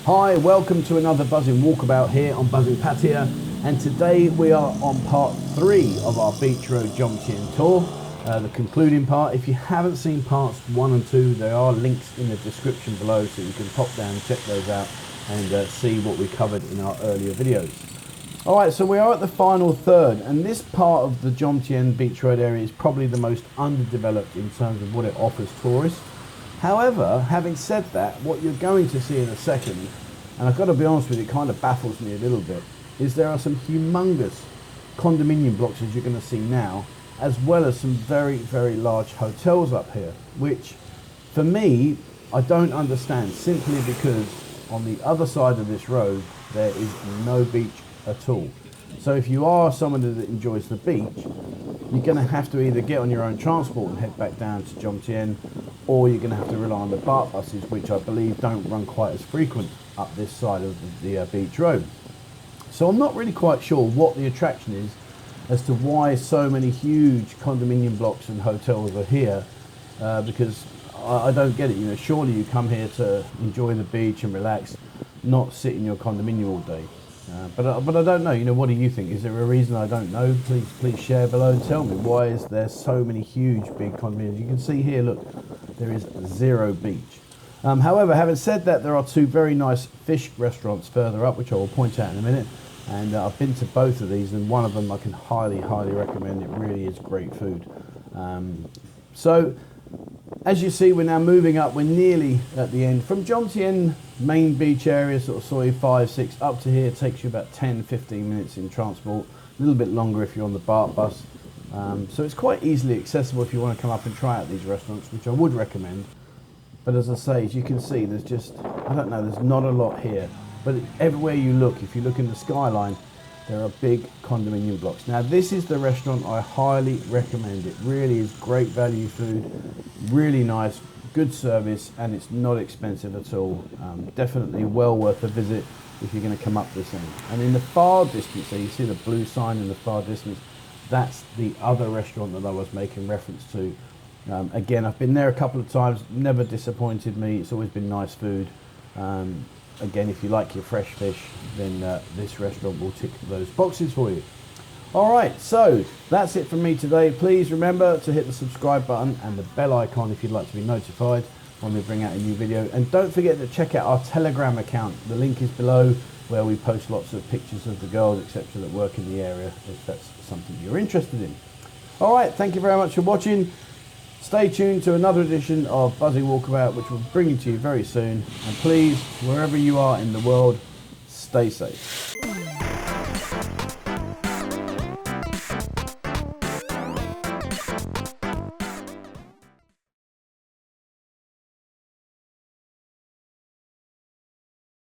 Hi, welcome to another buzzing walkabout here on Buzzing Pattaya, and today we are on part 3 of our Beach Road Jomtien tour, the concluding part. If you haven't seen parts 1 and 2, there are links in the description below so you can pop down and check those out and see what we covered in our earlier videos. Alright, so we are at the final third, and this part of the Jomtien Beach Road area is probably the most underdeveloped in terms of what it offers tourists. However, having said that, what you're going to see in a second, and I've got to be honest with you, it kind of baffles me a little bit, is there are some humongous condominium blocks, as you're going to see now, as well as some very, very large hotels up here, which for me, I don't understand, simply because on the other side of this road, there is no beach at all. So if you are somebody that enjoys the beach, you're going to have to either get on your own transport and head back down to Jomtien, or you're going to have to rely on the BART buses, which I believe don't run quite as frequent up this side of the beach road. So I'm not really quite sure what the attraction is as to why so many huge condominium blocks and hotels are here, because I don't get it. You know, surely you come here to enjoy the beach and relax, not sit in your condominium all day. But I don't know, you know, what do you think? Is there a reason I don't know? Please share below and tell me, why is there so many huge big condominiums? You can see here, look, there is zero beach. However, having said that, there are two very nice fish restaurants further up, which I will point out in a minute. And I've been to both of these, and one of them I can highly recommend. It really is great food. So, as you see, we're now moving up. We're nearly at the end. From Jomtien main beach area, sort of Soi 5, 6, up to here, takes you about 10-15 minutes in transport. A little bit longer if you're on the BART bus. So it's quite easily accessible if you want to come up and try out these restaurants, which I would recommend. But as I say, as you can see, there's just, I don't know, there's not a lot here. But everywhere you look, if you look in the skyline, there are big condominium blocks. Now, this is the restaurant I highly recommend. It really is great value food, really nice, good service, and it's not expensive at all. Definitely well worth a visit if you're going to come up this end. And in the far distance, so you see the blue sign in the far distance, that's the other restaurant that I was making reference to. Again, I've been there a couple of times, never disappointed me. It's always been nice food. Again, if you like your fresh fish, then this restaurant will tick those boxes for you. Alright, so that's it from me today. Please remember to hit the subscribe button and the bell icon if you'd like to be notified when we bring out a new video. And don't forget to check out our Telegram account. The link is below, where we post lots of pictures of the girls, etc., that work in the area, if that's something you're interested in. Alright, thank you very much for watching. Stay tuned to another edition of Buzzing Walkabout, which we'll bring to you very soon. And please, wherever you are in the world, stay safe.